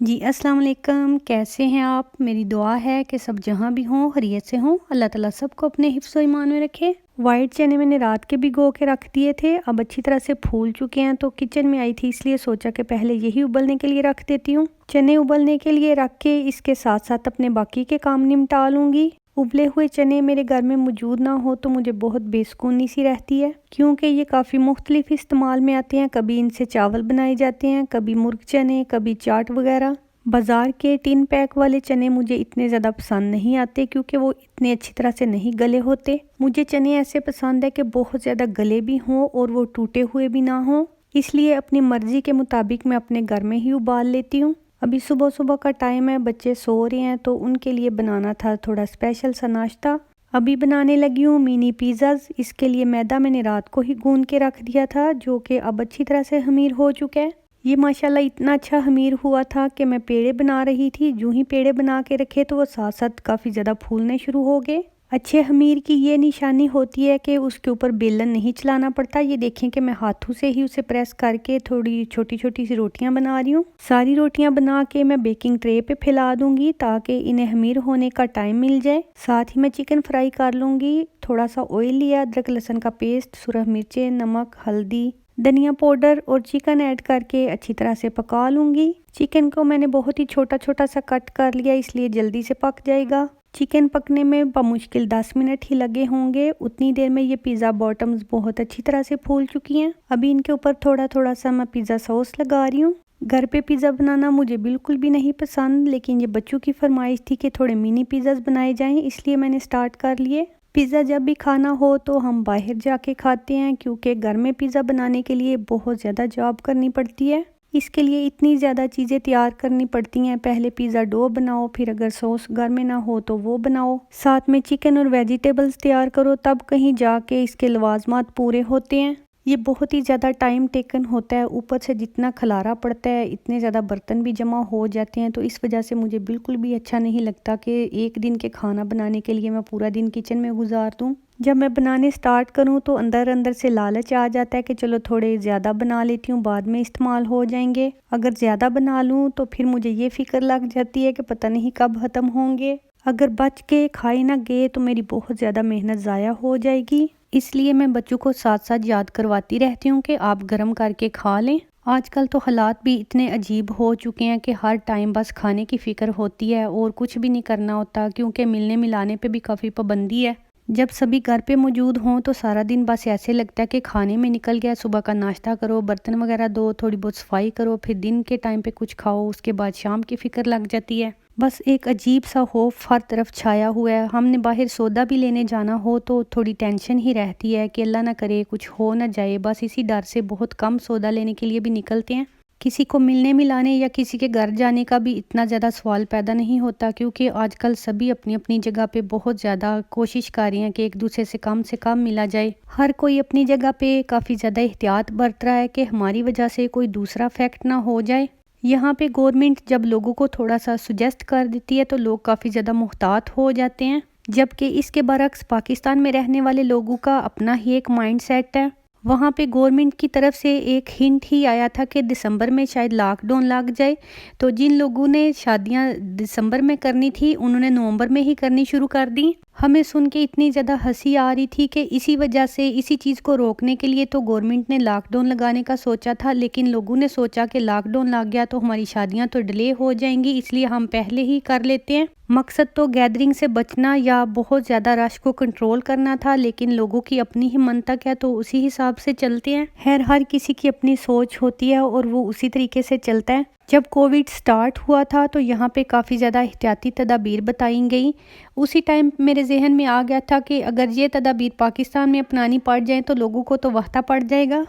जी अस्सलाम वालेकुम। कैसे हैं आप? मेरी दुआ है कि सब जहाँ भी हों खैरियत से हों। अल्लाह ताला सबको अपने हिफ्ज़ व ईमान में रखे। वाइट चने मैंने रात के भिगो के रख दिए थे, अब अच्छी तरह से फूल चुके हैं। तो किचन में आई थी इसलिए सोचा कि पहले यही उबलने के लिए रख देती हूँ। चने उबलने के लिए रख के इसके साथ साथ अपने बाकी के काम निपटा लूँगी। उबले हुए चने मेरे घर में मौजूद ना हो तो मुझे बहुत बेसुकूनी सी रहती है, क्योंकि ये काफ़ी मुख्तलिफ इस्तेमाल में आते हैं। कभी इनसे चावल बनाए जाते हैं, कभी मुर्ग चने, कभी चाट वगैरह। बाज़ार के टिन पैक वाले चने मुझे इतने ज़्यादा पसंद नहीं आते, क्योंकि वो इतने अच्छी तरह से नहीं गले होते। मुझे चने ऐसे पसंद है कि बहुत ज़्यादा गले भी हों और वो टूटे हुए भी ना हों। इसलिए अपनी मर्ज़ी के मुताबिक मैं अपने घर में ही उबाल लेती हूँ। अभी सुबह सुबह का टाइम है, बच्चे सो रहे हैं, तो उनके लिए बनाना था थोड़ा स्पेशल सा नाश्ता। अभी बनाने लगी हूँ मिनी पिज़्ज़ाज़। इसके लिए मैदा मैंने रात को ही गूंद के रख दिया था, जो कि अब अच्छी तरह से ख़मीर हो चुका है। ये माशाल्लाह इतना अच्छा ख़मीर हुआ था कि मैं पेड़े बना रही थी। जो ही पेड़े बना के रखे तो वो साथ साथ काफ़ी ज़्यादा फूलने शुरू हो गए। अच्छे ख़मीर की ये निशानी होती है कि उसके ऊपर बेलन नहीं चलाना पड़ता। ये देखें कि मैं हाथों से ही उसे प्रेस करके थोड़ी छोटी छोटी सी रोटियां बना रही हूँ। सारी रोटियां बना के मैं बेकिंग ट्रे पे फैला दूंगी ताकि इन्हें ख़मीर होने का टाइम मिल जाए। साथ ही मैं चिकन फ्राई कर लूँगी। थोड़ा सा ऑयल लिया, अदरक लहसुन का पेस्ट, सुरख मिर्चें, नमक, हल्दी, धनिया पाउडर और चिकन ऐड करके अच्छी तरह से पका लूँगी। चिकन को मैंने बहुत ही छोटा छोटा सा कट कर लिया, इसलिए जल्दी से पक जाएगा। चिकन पकने में बमुश्किल 10 मिनट ही लगे होंगे। उतनी देर में ये पिज़्ज़ा बॉटम्स बहुत अच्छी तरह से फूल चुकी हैं। अभी इनके ऊपर थोड़ा थोड़ा सा मैं पिज़्ज़ा सॉस लगा रही हूँ। घर पे पिज़्ज़ा बनाना मुझे बिल्कुल भी नहीं पसंद, लेकिन ये बच्चों की फरमाइश थी कि थोड़े मिनी पिज़्ज़ाज़ बनाए जाएं, इसलिए मैंने स्टार्ट कर लिए। पिज़्ज़ा जब भी खाना हो तो हम बाहर जाके खाते हैं, क्योंकि घर में पिज़्ज़ा बनाने के लिए बहुत ज़्यादा जॉब करनी पड़ती है। इसके लिए इतनी ज़्यादा चीज़ें तैयार करनी पड़ती हैं। पहले पिज़्ज़ा डो बनाओ, फिर अगर सॉस घर में ना हो तो वो बनाओ, साथ में चिकन और वेजिटेबल्स तैयार करो, तब कहीं जाके इसके लवाजमात पूरे होते हैं। ये बहुत ही ज़्यादा टाइम टेकन होता है। ऊपर से जितना खलारा पड़ता है, इतने ज़्यादा बर्तन भी जमा हो जाते हैं, तो इस वजह से मुझे बिल्कुल भी अच्छा नहीं लगता कि एक दिन के खाना बनाने के लिए मैं पूरा दिन किचन में गुजार दूँ। जब मैं बनाने स्टार्ट करूं तो अंदर अंदर से लालच आ जाता है कि चलो थोड़े ज़्यादा बना लेती हूँ, बाद में इस्तेमाल हो जाएंगे। अगर ज़्यादा बना लूँ तो फिर मुझे ये फ़िक्र लग जाती है कि पता नहीं कब ख़त्म होंगे। अगर बच के खाए ना गए तो मेरी बहुत ज़्यादा मेहनत ज़ाया हो जाएगी। इसलिए मैं बच्चों को साथ साथ याद करवाती रहती हूँ कि आप गर्म करके खा लें। आजकल तो हालात भी इतने अजीब हो चुके हैं कि हर टाइम बस खाने की फ़िक्र होती है और कुछ भी नहीं करना होता, क्योंकि मिलने मिलाने पे भी काफ़ी पाबंदी है। जब सभी घर पे मौजूद हों तो सारा दिन बस ऐसे लगता है कि खाने में निकल गया। सुबह का नाश्ता करो, बर्तन वगैरह दो, थोड़ी बहुत सफाई करो, फिर दिन के टाइम पे कुछ खाओ, उसके बाद शाम की फ़िक्र लग जाती है। बस एक अजीब सा खौफ हर तरफ छाया हुआ है। हमने बाहर सौदा भी लेने जाना हो तो थोड़ी टेंशन ही रहती है कि अल्लाह ना करे कुछ हो ना जाए। बस इसी डर से बहुत कम सौदा लेने के लिए भी निकलते हैं। किसी को मिलने मिलाने या किसी के घर जाने का भी इतना ज़्यादा सवाल पैदा नहीं होता, क्योंकि आजकल सभी अपनी अपनी जगह पे बहुत ज़्यादा कोशिश कर रहे हैं कि एक दूसरे से कम मिला जाए। हर कोई अपनी जगह पे काफ़ी ज़्यादा एहतियात बरत रहा है कि हमारी वजह से कोई दूसरा इफेक्ट ना हो जाए। यहाँ पे गवर्नमेंट जब लोगों को थोड़ा सा सुजेस्ट कर देती है तो लोग काफ़ी ज़्यादा मुहतात हो जाते हैं, जबकि इसके बरक्स पाकिस्तान में रहने वाले लोगों का अपना ही एक माइंड सेट है। वहाँ पे गवर्नमेंट की तरफ से एक हिंट ही आया था कि दिसंबर में शायद लॉकडाउन लग जाए, तो जिन लोगों ने शादियाँ दिसंबर में करनी थी उन्होंने नवंबर में ही करनी शुरू कर दी। हमें सुन के इतनी ज़्यादा हंसी आ रही थी कि इसी वजह से इसी चीज़ को रोकने के लिए तो गवर्नमेंट ने लॉकडाउन लगाने का सोचा था, लेकिन लोगों ने सोचा कि लॉकडाउन लग गया तो हमारी शादियां तो डिले हो जाएंगी, इसलिए हम पहले ही कर लेते हैं। मकसद तो गैदरिंग से बचना या बहुत ज़्यादा रश को कंट्रोल करना था, लेकिन लोगों की अपनी ही मंतक है तो उसी हिसाब से चलते हैं। हर किसी की अपनी सोच होती है और वो उसी तरीके से चलता है। जब कोविड स्टार्ट हुआ था तो यहाँ पे काफ़ी ज़्यादा एहतियाती तदाबीर बताई गई। उसी टाइम मेरे जहन में आ गया था कि अगर ये तदाबीर पाकिस्तान में अपनानी पड़ जाए तो लोगों को तो वहता पड़ जाएगा।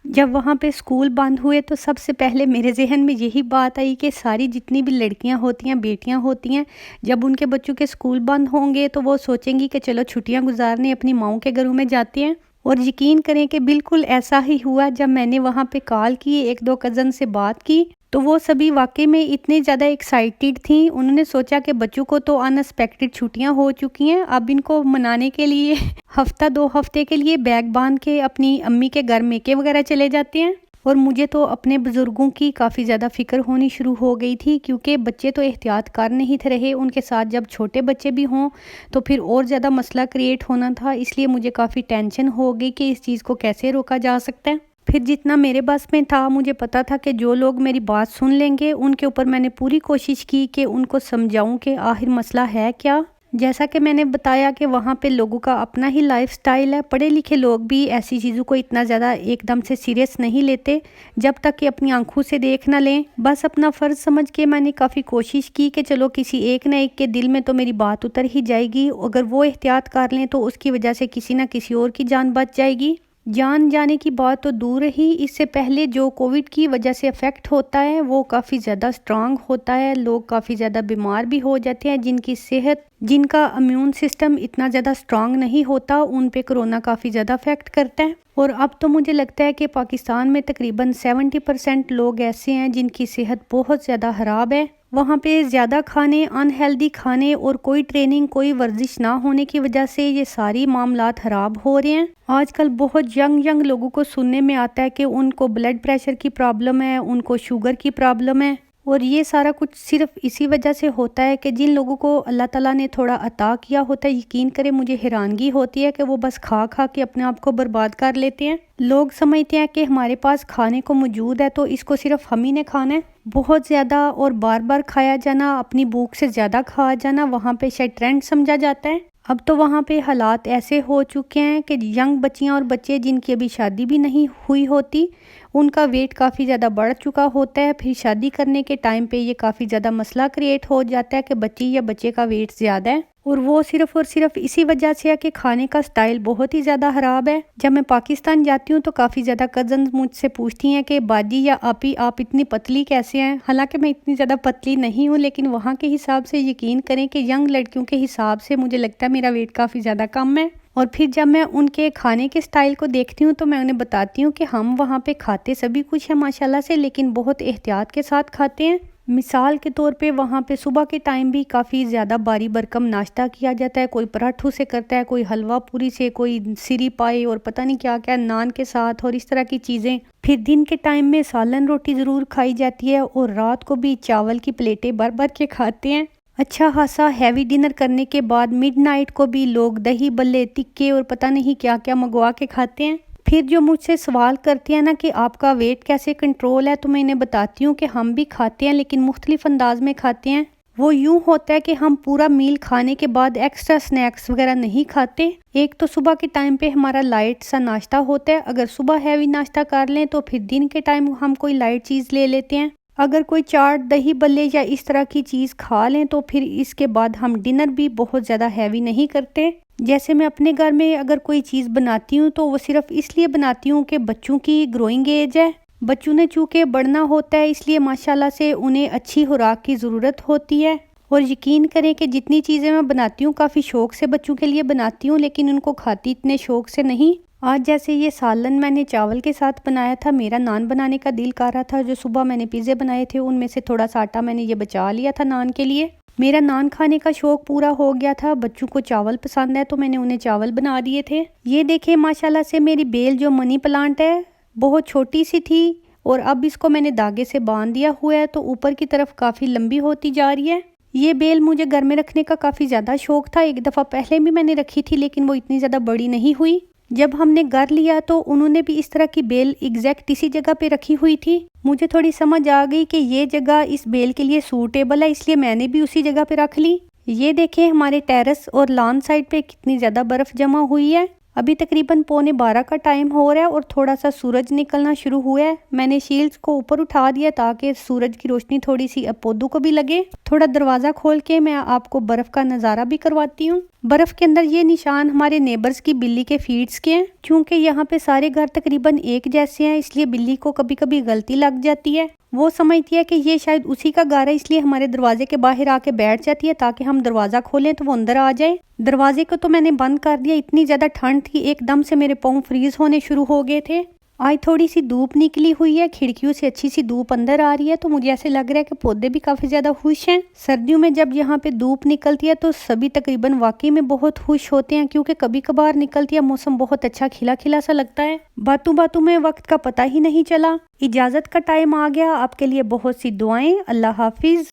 जब वहाँ पे स्कूल बंद हुए तो सबसे पहले मेरे जहन में यही बात आई कि सारी जितनी भी लड़कियाँ होती हैं, बेटियाँ होती हैं, जब उनके बच्चों के स्कूल बंद होंगे तो वो सोचेंगी कि चलो छुट्टियाँ गुजारने अपनी माओं के घरों में जाते हैं। और यकीन करें कि बिल्कुल ऐसा ही हुआ। जब मैंने वहाँ पे कॉल की, एक दो कज़न से बात की, तो वो सभी वाकई में इतनी ज़्यादा एक्साइटेड थी। उन्होंने सोचा कि बच्चों को तो अनएक्सपेक्टेड छुट्टियां हो चुकी हैं, अब इनको मनाने के लिए हफ्ता 2 हफ्ते के लिए बैग बांध के अपनी अम्मी के घर मेके वगैरह चले जाते हैं। और मुझे तो अपने बुज़ुर्गों की काफ़ी ज़्यादा फ़िक्र होनी शुरू हो गई थी, क्योंकि बच्चे तो एहतियात कर नहीं थे रहे, उनके साथ जब छोटे बच्चे भी हों तो फिर और ज़्यादा मसला क्रिएट होना था। इसलिए मुझे काफ़ी टेंशन हो गई कि इस चीज़ को कैसे रोका जा सकता है। फिर जितना मेरे बस में था, मुझे पता था कि जो लोग मेरी बात सुन लेंगे उनके ऊपर मैंने पूरी कोशिश की कि उनको समझाऊं कि आखिर मसला है क्या। जैसा कि मैंने बताया कि वहाँ पे लोगों का अपना ही लाइफस्टाइल है, पढ़े लिखे लोग भी ऐसी चीज़ों को इतना ज़्यादा एकदम से सीरियस नहीं लेते जब तक कि अपनी आंखों से देख ना लें। बस अपना फ़र्ज़ समझ के मैंने काफ़ी कोशिश की कि चलो किसी एक ना एक के दिल में तो मेरी बात उतर ही जाएगी, अगर वो एहतियात कर लें तो उसकी वजह से किसी ना किसी और की जान बच जाएगी। जान जाने की बात तो दूर रही, इससे पहले जो कोविड की वजह से अफेक्ट होता है वो काफ़ी ज़्यादा स्ट्रांग होता है, लोग काफ़ी ज़्यादा बीमार भी हो जाते हैं, जिनका इम्यून सिस्टम इतना ज़्यादा स्ट्रांग नहीं होता, उन पे कोरोना काफ़ी ज़्यादा अफेक्ट करता है। और अब तो मुझे लगता है कि पाकिस्तान में तकरीबन 70% लोग ऐसे हैं जिनकी सेहत बहुत ज़्यादा ख़राब है। वहाँ पे ज़्यादा खाने, अनहेल्दी खाने और कोई ट्रेनिंग, कोई वर्जिश ना होने की वजह से ये सारी मामलात ख़राब हो रहे हैं। आजकल बहुत यंग लोगों को सुनने में आता है कि उनको ब्लड प्रेशर की प्रॉब्लम है, उनको शुगर की प्रॉब्लम है। और ये सारा कुछ सिर्फ इसी वजह से होता है कि जिन लोगों को अल्लाह ताला ने थोड़ा अता किया होता है, यकीन करें मुझे हैरानगी होती है कि वो बस खा खा के अपने आप को बर्बाद कर लेते हैं। लोग समझते हैं कि हमारे पास खाने को मौजूद है तो इसको सिर्फ हम ही ने खाना है। बहुत ज़्यादा और बार बार खाया जाना, अपनी भूख से ज़्यादा खाया जाना वहाँ पे शायद ट्रेंड समझा जाता है। अब तो वहाँ पे हालात ऐसे हो चुके हैं कि यंग बच्चियाँ और बच्चे जिनकी अभी शादी भी नहीं हुई होती, उनका वेट काफ़ी ज़्यादा बढ़ चुका होता है। फिर शादी करने के टाइम पे ये काफ़ी ज़्यादा मसला क्रिएट हो जाता है कि बच्ची या बच्चे का वेट ज़्यादा है, और वो सिर्फ इसी वजह से है कि खाने का स्टाइल बहुत ही ज़्यादा ख़राब है। जब मैं पाकिस्तान जाती हूँ तो काफ़ी ज़्यादा कज़न्स मुझसे पूछती हैं कि बाजी या आपी आप इतनी पतली कैसे हैं। हालांकि मैं इतनी ज़्यादा पतली नहीं हूँ, लेकिन वहाँ के हिसाब से यकीन करें कि यंग लड़कियों के हिसाब से मुझे लगता है मेरा वेट काफ़ी ज़्यादा कम है। और फिर जब मैं उनके खाने के स्टाइल को देखती हूँ तो मैं उन्हें बताती हूँ कि हम वहाँ पे खाते सभी कुछ है माशाल्लाह से, लेकिन बहुत एहतियात के साथ खाते हैं। मिसाल के तौर पे वहाँ पे सुबह के टाइम भी काफ़ी ज़्यादा बारी बरकम नाश्ता किया जाता है। कोई पराठों से करता है, कोई हलवा पूरी से, कोई सिरी पाए और पता नहीं क्या क्या नान के साथ और इस तरह की चीज़ें। फिर दिन के टाइम में सालन रोटी ज़रूर खाई जाती है और रात को भी चावल की प्लेटें भर भर के खाते हैं। अच्छा खासा हैवी डिनर करने के बाद मिडनाइट को भी लोग दही बल्ले, टिक्के और पता नहीं क्या क्या मंगवा के खाते हैं। फिर जो मुझसे सवाल करते हैं ना कि आपका वेट कैसे कंट्रोल है, तो मैं इन्हें बताती हूँ कि हम भी खाते हैं लेकिन मुख्तलिफ अंदाज में खाते हैं। वो यूँ होता है कि हम पूरा मील खाने के बाद एक्स्ट्रा स्नैक्स वगैरह नहीं खाते। एक तो सुबह के टाइम पे हमारा लाइट सा नाश्ता होता है, अगर सुबह हैवी नाश्ता कर लें तो फिर दिन के टाइम हम कोई लाइट चीज़ ले लेते हैं। अगर कोई चाट, दही बल्ले या इस तरह की चीज़ खा लें तो फिर इसके बाद हम डिनर भी बहुत ज़्यादा हैवी नहीं करते। जैसे मैं अपने घर में अगर कोई चीज़ बनाती हूँ तो वो सिर्फ इसलिए बनाती हूँ कि बच्चों की ग्रोइंग एज है, बच्चों ने चूँकि बढ़ना होता है, इसलिए माशाल्लाह से उन्हें अच्छी खुराक की ज़रूरत होती है। और यकीन करें कि जितनी चीज़ें मैं बनाती हूँ काफ़ी शौक़ से बच्चों के लिए बनाती हूँ, लेकिन उनको खाती इतने शौक़ से नहीं। आज जैसे ये सालन मैंने चावल के साथ बनाया था, मेरा नान बनाने का दिल कर रहा था। जो सुबह मैंने पिज़्ज़े बनाए थे उनमें से थोड़ा सा आटा मैंने ये बचा लिया था नान के लिए। मेरा नान खाने का शौक़ पूरा हो गया था। बच्चों को चावल पसंद है तो मैंने उन्हें चावल बना दिए थे। ये देखें माशाल्लाह से मेरी बेल जो मनी प्लांट है बहुत छोटी सी थी और अब इसको मैंने धागे से बांध दिया हुआ है तो ऊपर की तरफ काफ़ी लंबी होती जा रही है। ये बेल मुझे घर में रखने का काफ़ी ज़्यादा शौक़ था। एक दफ़ा पहले भी मैंने रखी थी लेकिन वो इतनी ज़्यादा बड़ी नहीं हुई। जब हमने घर लिया तो उन्होंने भी इस तरह की बेल एग्जैक्ट इसी जगह पे रखी हुई थी। मुझे थोड़ी समझ आ गई कि ये जगह इस बेल के लिए सूटेबल है, इसलिए मैंने भी उसी जगह पे रख ली। ये देखें हमारे टेरेस और लॉन साइड पे कितनी ज़्यादा बर्फ़ जमा हुई है। अभी तकरीबन 11:15 का टाइम हो रहा है और थोड़ा सा सूरज निकलना शुरू हुआ है। मैंने शील्ड्स को ऊपर उठा दिया ताकि सूरज की रोशनी थोड़ी सी पौधों को भी लगे। थोड़ा दरवाज़ा खोल के मैं आपको बर्फ़ का नज़ारा भी करवाती हूँ। बर्फ़ के अंदर ये निशान हमारे नेबर्स की बिल्ली के फीड्स के हैं। क्योंकि यहाँ पे सारे घर तकरीबन एक जैसे हैं, इसलिए बिल्ली को कभी कभी गलती लग जाती है। वो समझती है कि ये शायद उसी का घर है, इसलिए हमारे दरवाजे के बाहर आके बैठ जाती है ताकि हम दरवाज़ा खोलें तो वो अंदर आ जाए। दरवाजे को तो मैंने बंद कर दिया, इतनी ज़्यादा ठंड थी एकदम से मेरे पाँव फ्रीज़ होने शुरू हो गए थे। आज थोड़ी सी धूप निकली हुई है, खिड़कियों से अच्छी सी धूप अंदर आ रही है, तो मुझे ऐसे लग रहा है कि पौधे भी काफ़ी ज़्यादा खुश हैं। सर्दियों में जब यहाँ पे धूप निकलती है तो सभी तकरीबन वाकई में बहुत खुश होते हैं, क्योंकि कभी कभार निकलती है, मौसम बहुत अच्छा खिला खिला सा लगता है। बातों बातों में वक्त का पता ही नहीं चला। इजाज़त का टाइम आ गया। आपके लिए बहुत सी दुआएं। अल्लाह हाफिज़।